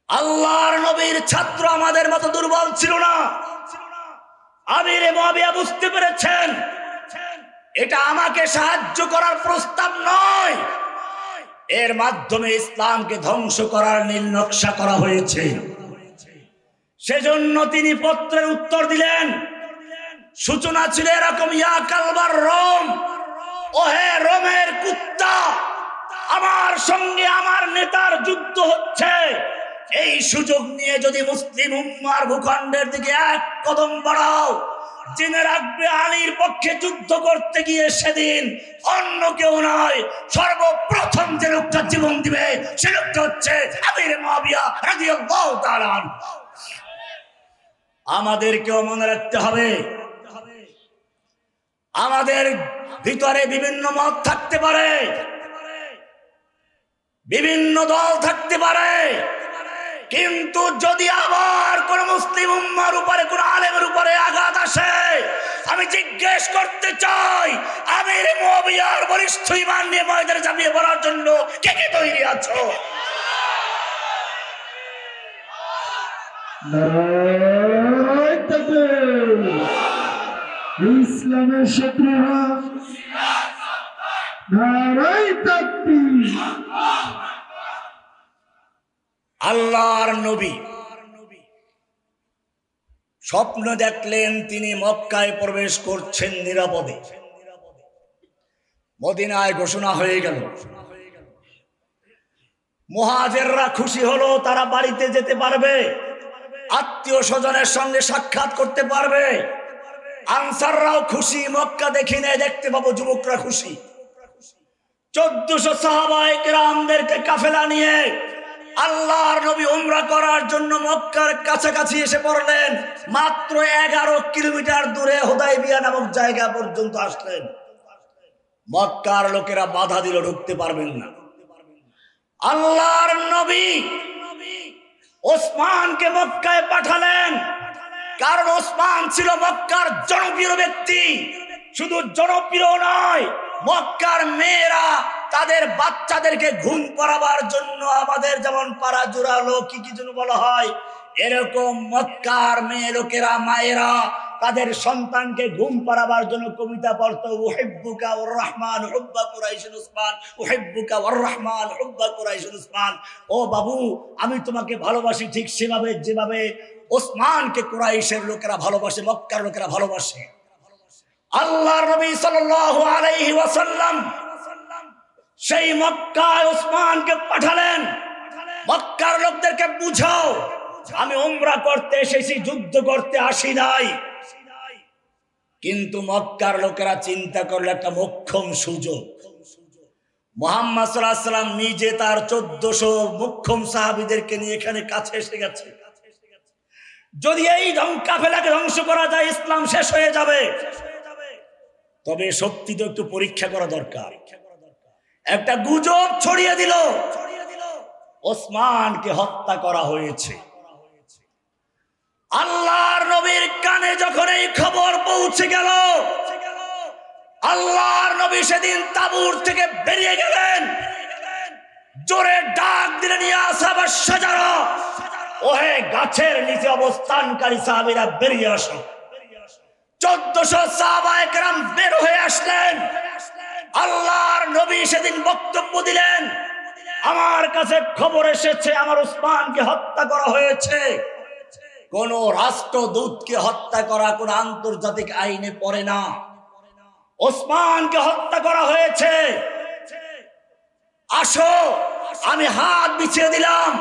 আল্লাহর নবীর ছাত্র আমাদের মতো দুর্বল ছিল না। আমির মুআবিয়া বুঝতে পেরেছেন এটা আমাকে সাহায্য করার প্রস্তাব নয়, এর মাধ্যমে ইসলামকে ধ্বংস করার নীল নকশা করা হয়েছে। সেজন্য তিনি পত্রের উত্তর দিলেন। সূচনা ছিল এরকম, ইয়া কালবার রোম, ওহে রোমের কুত্তা, আমার সঙ্গে আমার নেতার যুদ্ধ হচ্ছে। এই সুযোগ নিয়ে যদি মুসলিম উম্মার ভূখণ্ডের দিকে এক কদম বাড়াও, জেনে রাখবে আলীর পক্ষে যুদ্ধ করতে গিয়ে সেদিন অন্য কেউ নয়, সর্বপ্রথম যে লোকটা জীবন দিবে সে লোকটা হচ্ছে আমির মুআবিয়া রাদিয়াল্লাহু তাআলা আনহু। আমাদেরকেও মনে রাখতে হবে আমাদের ভিতরে বিভিন্ন মত থাকতে পারে, বিভিন্ন দল থাকতে পারে, কিন্তু যদি আবার কোন মুসলিম উম্মার উপরে কোন আলেমের উপরে আঘাত আসে, আমি জিজ্ঞেস করতে চাই আমির মুআবিয়ার বলিষ্ঠ ঈমান নিয়ে ময়দানে ঝাঁপিয়ে পড়ার জন্য কে কে তৈরি আছো? নারায়ে তাকবীর। ইসলামের শত্রুরা নারায়ে তাকবীর। আল্লাহর নবী স্বপ্ন দেখলেন তিনি মক্কায় প্রবেশ করছেন নিরাপদে। মদিনায় ঘোষণা হয়ে গেল। মুহাজিররা খুশি হলো, তারা বাড়িতে যেতে পারবে, আত্মীয় স্বজনের সঙ্গে সাক্ষাৎ করতে পারবে। আনসাররাও খুশি, মক্কা দেখি না দেখতে পাবো, যুবকরা খুশি। 1400 সাহাবায়ে কেরামদেরকে কাফেলা নিয়ে আল্লাহর নবী উমরা করার জন্য মক্কার কাছাকাছি এসে পড়লেন। মাত্র 11 কিলোমিটার দূরে হুদাইবিয়া নামক জায়গা পর্যন্ত আসলেন। মক্কার লোকেরা বাধা দিল, ঢুকতে পারবেন না। আল্লাহর নবী ওসমানকে মক্কায় পাঠালেন, কারণ ওসমান ছিল মক্কার জনপ্রিয় ব্যক্তি। শুধু জনপ্রিয় নয়, মক্কার মেয়েরা তাদের বাচ্চাদেরকে ঘুম পাড়াবার জন্য, আমাদের যেমন পাড়া জোড়ালো কি কি যেন বলা হয়, এরকম মক্কার মেয়ে লোকেরা, মায়েরা তাদের সন্তানকে ঘুম পাড়াবার জন্য কবিতা পড়তো, উহিব্বুকা ওয়ার রহমান হুব্বা কুরাইশ উসমান, উহিব্বুকা ওয়ার রহমান হুব্বা কুরাইশ উসমান। ও বাবু, আমি তোমাকে ভালোবাসি ঠিক সেভাবে যেভাবে ওসমানকে কুরাইশের লোকেরা ভালোবাসে, মক্কার লোকেরা ভালোবাসে। আল্লাহর নবী সাল্লাল্লাহু আলাইহি ওয়াসাল্লাম সেই মক্কায় ওসমানকে পাঠালেন, মক্কার লোকদেরকে বুঝাও আমি উমরা করতে এসেছি, যুদ্ধ করতে আসি নাই। কিন্তু মক্কার লোকেরা চিন্তা করলো একটা মোক্ষম সুযোগ। মুহাম্মদ সাল্লাল্লাহু আলাইহি ওয়াসাল্লাম নিজে তার 1400 মুক্ষম সাহাবীদেরকে নিয়ে এখানে কাছে এসে গেছে। যদি এই কাফেলাকে ধ্বংস করা যায় ইসলাম শেষ হয়ে যাবে। তবে সত্যি তো একটু পরীক্ষা করা দরকার। একটা গুজব ছড়িয়ে দিল ওসমানকে হত্যা করা হয়েছে। আল্লাহর নবীর কানে যখন এই খবর পৌঁছে গেল, আল্লাহর নবী সেদিন তাবুর থেকে বেরিয়ে গেলেন, জোরে ডাক দিলেন ইয়া সাহাবাস শাজারা, ওহে গাছের নিচে অবস্থানকারী সাহাবীরা বেরিয়ে আসো। 1400 সাহাবায়ে কেরাম বের হয়ে আসলেন। আল্লাহর নবী সেদিন বক্তব্য দিলেন, আমার কাছে খবর এসেছে আমার ওসমানকে হত্যা করা হয়েছে। কোন রাষ্ট্রদূতকে হত্যা করা কোন আন্তর্জাতিক আইনে পড়ে না। ওসমানকে হত্যা করা হয়েছে, আসো আমি হাত বিছিয়ে দিলাম,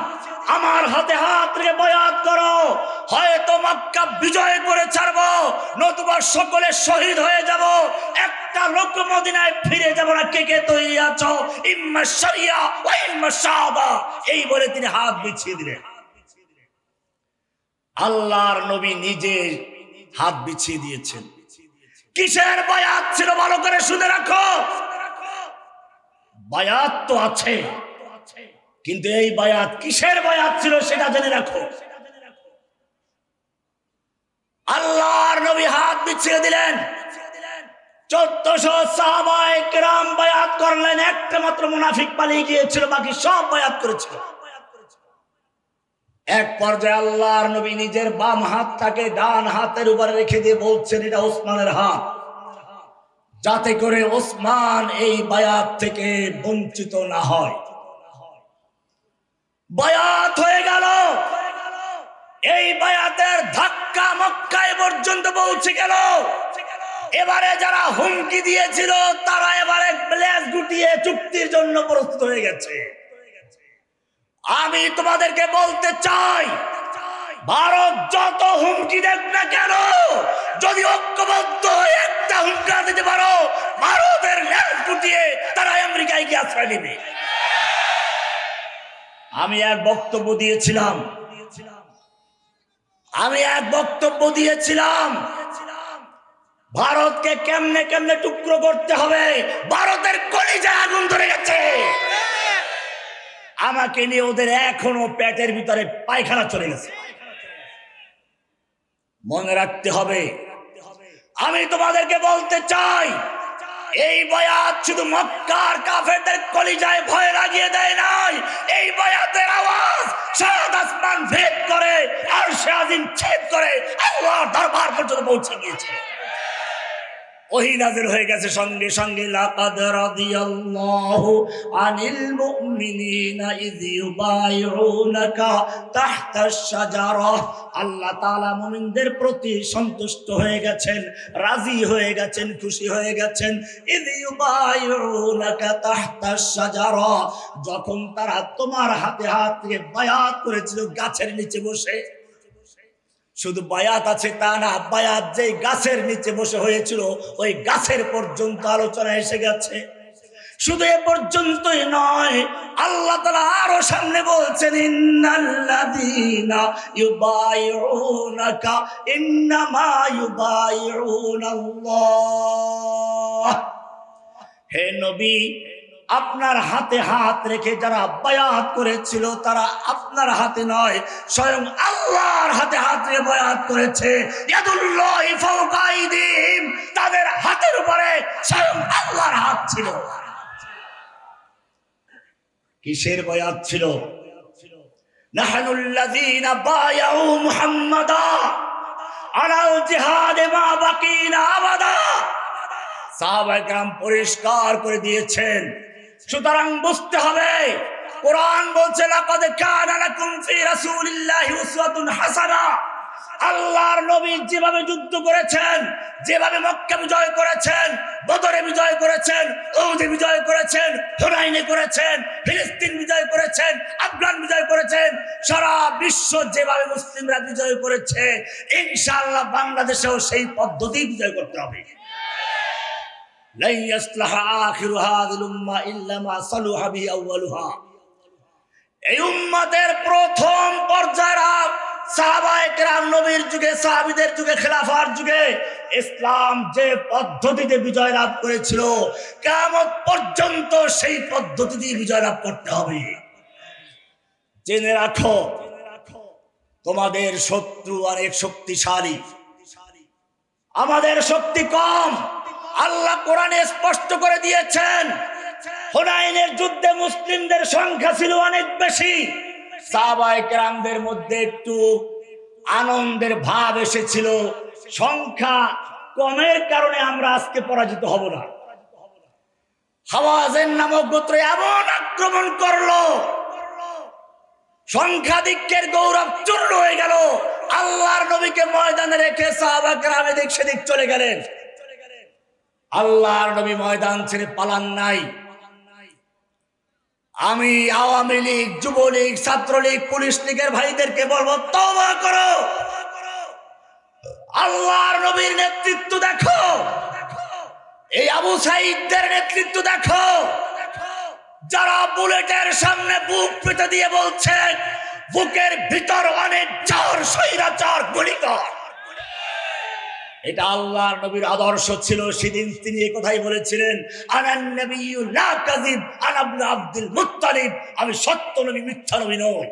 আমার হাতে হাত রেখে বয়াত করো। হয়তো মক্কা বিজয় করে ছাড়বো, নতুবা সকলে শহীদ হয়ে যাব, একটা লোক মদিনায় ফিরে যাব না। কে কে তৈরি আছো? ইম্মা শরিয়া ওয়া ইম্মা শাহাদা। এই বলে তিনি হাত বিছিয়ে দিলেন। আল্লাহর নবী নিজে হাত বিছিয়ে দিয়েছেন। কিসের বায়াত ছিল ভালো করে শুনে রাখো। বায়াত তো আছে, কিন্তু এই বায়াত কিসের বায়াত ছিল সেটা জেনে রাখো। আল্লাহর নবী হাত বিছিয়ে দিলেন, 1400 সাহাবায়ে কেরাম বায়াত করলেন। একটা মাত্র মুনাফিক পালিয়ে গিয়েছিল, বাকি সব বায়াত করেছিল। এক পর্যায়ে আল্লাহর নবী নিজের বাম হাতটাকে ডান হাতের উপরে রেখে দিয়ে বলছেন এটা ওসমানের হাত, যাতে করে ওসমান এই বায়াত থেকে বঞ্চিত না হয়। বায়াত হয়ে গেল। এই বায়াতের ধাক্কা মক্কায় পর্যন্ত পৌঁছে গেল। এবারে যারা হুমকি দিয়েছিল তারা এবারে লেজ গুটিয়ে চুক্তির জন্য প্রস্তুত হয়ে গেছে। আমি তোমাদেরকে বলতে চাই, ভারত যত হুমকি দেখ না কেন, যদি ঐক্যবদ্ধ হয়ে একটা হুমকা দিতে পারো, ভারতের লেজ গুটিয়ে তারা আমেরিকায় গিয়ে আশ্রয় নেবে। আমি এক বক্তব্য দিয়েছিলাম ভারতকে কেমনে কেমনে টুকরো করতে হবে। ভারতের কলিজায় আগুন ধরে গেছে। আমাকে নিয়ে ওদের এখনো পেটের ভিতরে পায়খানা চলে গেছে। মনে রাখতে হবে। আমি তোমাদেরকে বলতে চাই, এই বায়াত শুধু মক্কার কাফেরদের কলিজায় ভয় লাগিয়ে দেয় নাই, এই বায়াতের আওয়াজ সাত আসমান ভেদ করে আরশে আজিম ছেদ করে আল্লাহর দরবার পর্যন্ত পৌঁছে গিয়েছে। ওহী নাযিল হয়ে গেছে সঙ্গে সঙ্গে, লাকাদ রাদিয়াল্লাহু আনিল মুমিনিনা ইয ইউবাইউনাকা তাহতাশ শাজারা। আল্লাহ তাআলা মুমিনদের প্রতি সন্তুষ্ট হয়ে গেছেন, রাজি হয়ে গেছেন, খুশি হয়ে গেছেন। ইয ইউবাইউনাকা তাহতাশ শাজারা, যখন তারা তোমার হাতে হাত রেখে বায়াত করেছিল গাছের নিচে বসে। শুধু বায়াত আছে তা না, বায়াত যেই গাছের নিচে বসে হয়েছিল ওই গাছের পর্যন্ত আলোচনা এসে গেছে। শুধু এ পর্যন্তই নয়, আল্লাহ তাআলা আরো সামনে বলছেন, ইন্নাল্লাযীনা ইউবাইউনাকা ইন্নামা ইউবাইউনাল্লাহ। হে নবী, আপনার হাতে হাত রেখে যারা বায়াত করেছিল তারা আপনার হাতে নয়, স্বয়ং আল্লাহর হাতে হাত রেখে বায়াত করেছে। ইয়াদুল্লাহি ফাওকা আইদিহিম, তাদের হাতের উপরে স্বয়ং আল্লাহর হাত ছিল। কিসের বায়াত ছিল? নাহনুল্লাযীনা বায়াউ মুহাম্মাদা আলাল জিহাদে মা বাকিনা আবাদা। সাহাবায়ে কেরাম পরিষ্কার করে দিয়েছেন। সুতরাং বুঝতে হবে, কোরআন বলছে লাকাদ কানা লাকুম ফি রাসূলিল্লাহি উসওয়াতুন হাসানাহ। আল্লাহর নবী যেভাবে যুদ্ধ করেছেন, যেভাবে মক্কা বিজয় করেছেন, বদরে বিজয় করেছেন, উহুদে বিজয় করেছেন, হুনাইনে করেছেন, ফিলিস্তিন বিজয় করেছেন, আফগান বিজয় করেছেন, সারা বিশ্ব যেভাবে মুসলিমরা বিজয় করেছে, ইনশাআল্লাহ বাংলাদেশেও সেই পদ্ধতি বিজয় করতে হবে। লা ইয়াসলাহু আখিরু হাযিল উম্মাহ ইল্লা মা সালুহা বিহি আউয়ালুহা। এই উম্মতের প্রথম পর্যায়ের সাহাবায়ে কেরাম নবীর যুগে, সাহাবীদের যুগে, খেলাফার যুগে ইসলাম যে পদ্ধতিতে বিজয় লাভ করেছিল, কিয়ামত পর্যন্ত সেই পদ্ধতিতে বিজয় লাভ করতে হবে। জেনে রাখো, তোমাদের শত্রু অনেক শক্তিশালী, আমাদের শক্তি কম। আল্লাহ কোরআনে স্পষ্ট করে দিয়েছেন, হুনাইনের যুদ্ধে মুসলিমদের সংখ্যা ছিল অনেক বেশি। সাহাবায়ে কেরামদের মধ্যে একটু আনন্দের ভাব এসেছিল, সংখ্যা কমের কারণে আমরা আজকে পরাজিত হব না। হাওয়াযিন নামক গোত্র এমন আক্রমণ করলো, সংখ্যাধিক্যের গৌরব চূর্ণ হয়ে গেল। আল্লাহর নবীকে ময়দানে রেখে সাহাবা কেরাম এদিক সেদিক চলে গেলেন। আল্লাহর নবী ময়দান ছেড়ে পালান নাই। আমি আওয়ামী লীগ, যুবলীগ, ছাত্রলীগ, পুলিশ লীগের ভাইদেরকে বলবো, তওবা করো, আল্লাহর নবীর নেতৃত্ব দেখো, এই আবু সাঈদদের নেতৃত্ব দেখো, যারা বুলেটের সামনে বুক পেতে দিয়ে বলছেন বুকের ভিতর অনেক চার স্বৈরাচার গুলি কর। এটা আল্লাহর নবীর আদর্শ ছিল। সেদিন তিনি এই কথাই বলেছিলেন, আনান নবিয়্যু লা কাযিব আনা ইবনে আব্দুল মুত্তালিব, আমি সত্য নবী, মিথ্যা নবী নই।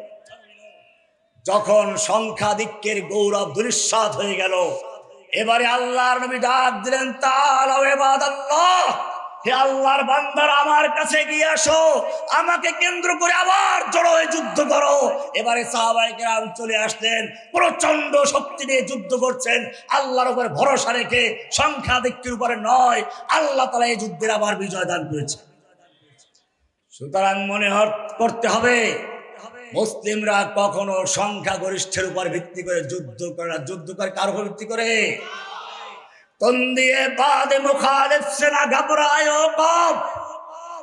যখন সংখ্যাধিক্যের গৌরব দুরিশ্বাত হয়ে গেল, এবারে আল্লাহর নবী ডাক দিলেন, তাআলাউ ইবাদাল্লাহ, হে আল্লাহর বান্দারা আমার কাছে গিয়ে আসো, আমাকে কেন্দ্র করে আবার জড়ো হয়ে যুদ্ধ করো। এবারে সাহাবায়ে কেরাম চলে আসলেন, প্রচন্ড শক্তি নিয়ে যুদ্ধ করছেন, আল্লাহর উপর ভরসা রেখে, সংখ্যাধিক্যের উপরে নয়। আল্লাহ তাআলা এই যুদ্ধের আবার বিজয় দান করেছে। সুতরাং মনে করতে হবে, মুসলিমরা কখনো সংখ্যাগরিষ্ঠের উপর ভিত্তি করে যুদ্ধ করে না। যুদ্ধ করে কার উপর ভিত্তি করে? तंदिए बाद मुखालिफ से ना घबरायो कौम,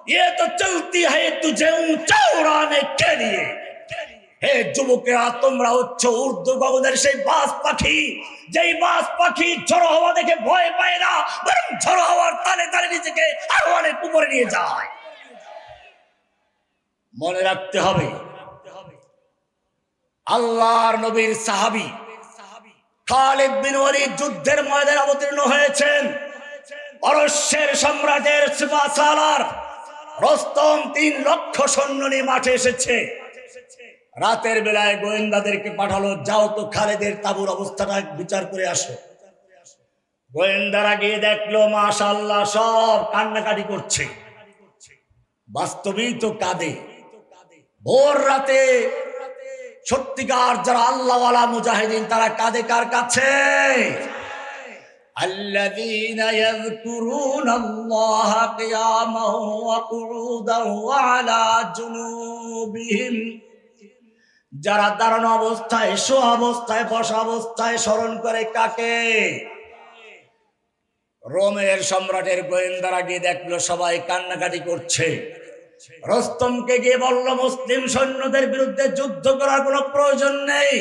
ये तो चलती है तुझे ऊंचा उड़ाने के लिए। হে যুবকেরা, তোমরা হচ্ছে ঊর্ধ্ব গগনের সেই বাজ পাখি, যেই বাজ পাখি ঝড়ো হাওয়া দেখে ভয় পায় না, বরং ঝড়ো হাওয়ার তালে তালে নিজেকে আরো অনেক উপরে নিয়ে যায়। মনে রাখতে হবে, আল্লাহর নবীর সাহাবী খালিদ বিন ওয়ালিদ যুদ্ধের ময়দানে অবতীর্ণ হয়েছেন। পারস্যের সম্রাটের সিপাহসালার রস্তম 3 লক্ষ সৈন্য নিয়ে মাঠে এসেছে। রাতের বেলায় গোয়েন্দাদেরকে পাঠালো, যাও তো খালিদের তাঁবুর অবস্থাটা বিচার করে আসো। গোয়েন্দারা গিয়ে দেখলো, মাশাআল্লাহ, সব কান্নাকাটি করছে। বাস্তবেই তো কাঁদে। ভোর রাতে সত্যিকার যারা আল্লাহওয়ালা মুজাহিদিন, তারা কাঁদে কার কাছে? আল্লাযীনা ইয়াযকুরুনাল্লাহা কিয়ামান ওয়া কুউদান ওয়া আলা জুনুবিহিম, যারা দাঁড়ানো অবস্থায়, শোয়া অবস্থায়, বসা অবস্থায় স্মরণ করে কাকে? রোমের সম্রাটের গোয়েন্দারা গিয়ে দেখলো সবাই কান্নাকাটি করছে। রস্তমকে গিয়ে বলল, মুসলিম সৈন্যদের বিরুদ্ধে যুদ্ধ করার কোনো প্রয়োজন নেই,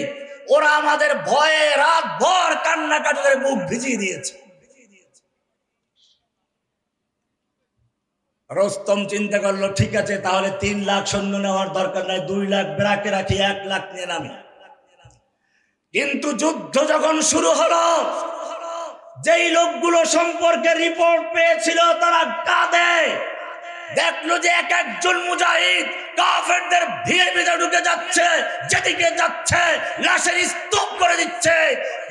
ওরা আমাদের ভয়ে রাত ভর কান্নাকাটিদের মুখ ভিজিয়ে দিয়েছে। রস্তম চিন্তা করলো, ঠিক আছে, তাহলে 3 লাখ সৈন্য নেওয়ার দরকার নাই, 2 লাখ ব্রাকে রাখি, 1 লাখ নিয়ে নামি। কিন্তু যুদ্ধ যখন শুরু হলো, যেই লোকগুলো সম্পর্কে রিপোর্ট পেয়েছিল তারা কাঁদে। দেখলো যে এক একজন মুজাহিদ কাফেরদের ভিড়ে ভিড়ে ঢুকে যাচ্ছে, যেদিকে যাচ্ছে লাশের স্তূপ করে দিচ্ছে,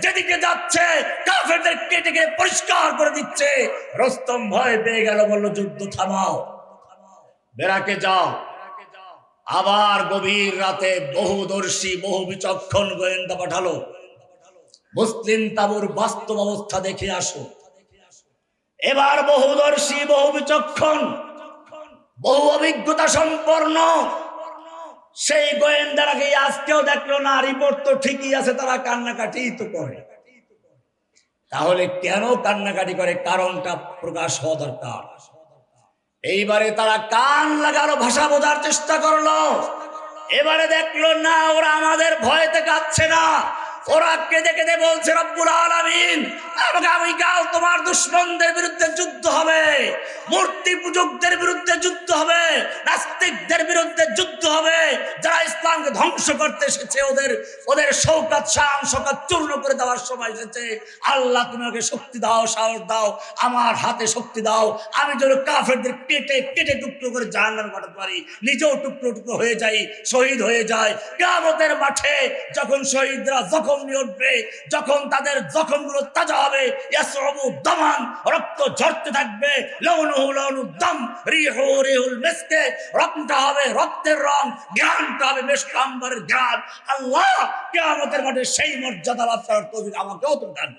যেদিকে যাচ্ছে কাফেরদের কেটে কেটে পরিষ্কার করে দিচ্ছে। রস্তম ভয় পেয়ে গেল, বলল, যুদ্ধ থামাও, বেরাকে যাও। আবার গভীর রাতে বহুদর্শী, বহু বিচক্ষণ গোয়েন্দা পাঠালো, মুসলিম তাঁবুর বাস্তব অবস্থা দেখে আসো। এবার বহুদর্শী, বহু বিচক্ষণ, বহু অভিজ্ঞতা সম্পন্ন সেই গোয়েন্দারা কি আজকেও দেখলো না? রিপোর্ট তো ঠিকই আছে, তারা কান্নাকাটি তো করে। তাহলে কেন কান্নাকাটি করে? কারণটা প্রকাশ হওয়া দরকার। এইবারে তারা কান লাগালো, ভাষা বোঝার চেষ্টা করলো। এবারে দেখলো না, ওরা আমাদের ভয়তে কাঁদছে না, ওরা কেঁদে কেঁদে বলছে রব্বুল আলামিন আগামীকাল তোমার দুশমনদের বিরুদ্ধে যুদ্ধ হবে, মূর্তি পূজকদের বিরুদ্ধে যুদ্ধ হবে, নাস্তিকদের বিরুদ্ধে যুদ্ধ হবে, যারা ইসলামকে ধ্বংস করতে এসেছে, ওদের শৌকত শান শৌকত চূর্ণ করে দেওয়ার সময় এসেছে। আল্লাহ তুমি আমাকে শক্তি দাও, সাহস দাও, আমার হাতে শক্তি দাও, আমি যেন কাফেরদের কেটে কেটে টুকরো করে জাহান্নামে পাঠাতে পারি, নিজেও টুকরো টুকরো হয়ে যাই, শহীদ হয়ে যায়। কিয়ামতের মাঠে যখন শহীদরা জখম নিয়ে উঠবে, যখন তাদের জখমগুলো তাজা হবে, ইয়াসরাবু দামান, রক্ত ঝরতে থাকবে, লাউনুহু লাউনুদ দাম, রিহু রিহুল মিসকে, রংটা হবে রক্তের রং, ঘ্রাণটা হবে মিশক আম্বরের ঘ্রাণ। আল্লাহ কিয়ামতের মাঠে সেই মর্যাদা লাভ করার তৌফিক আমাকেও তো দান।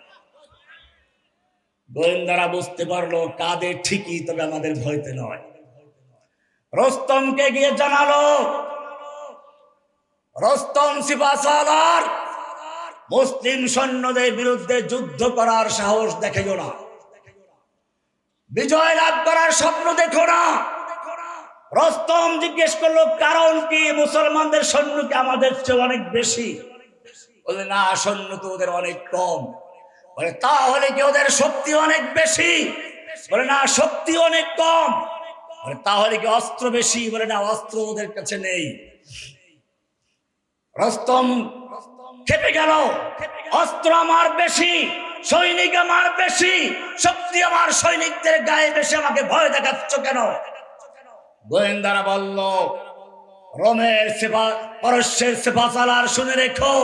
গোয়েন্দারা বুঝতে পারলো কাদের ঠিকই, তবে আমাদের ভয়তে নয়। রস্তমকে গিয়ে জানালো, রস্তম সিপাহসালার মুসলিম সৈন্যদের বিরুদ্ধে যুদ্ধ করার সাহস দেখাইও না, বিজয় লাভ করার স্বপ্ন দেখো না। রস্তম জিজ্ঞেস করলো কারণ কি? মুসলমানদের সৈন্য কি আমাদের চেয়ে অনেক বেশি? বলে না, সৈন্য তো ওদের অনেক কম। বলে তাহলে কি ওদের শক্তি অনেক বেশি? বলে না, শক্তি অনেক কম। বলে তাহলে কি অস্ত্র বেশি? বলে না, অস্ত্র ওদের কাছে নেই। রস্তম খেপে গেল, অস্ত্র আমার বেশি, সৈনিক আমার বেশি, শক্তি আমার সৈনিকদের গায়ে বেশি, আমাকে ভয় দেখাচ্ছ কেন? গোয়েন্দারা বলল, রোমের পারস্যের সিপাহসালার শুনে রেখো,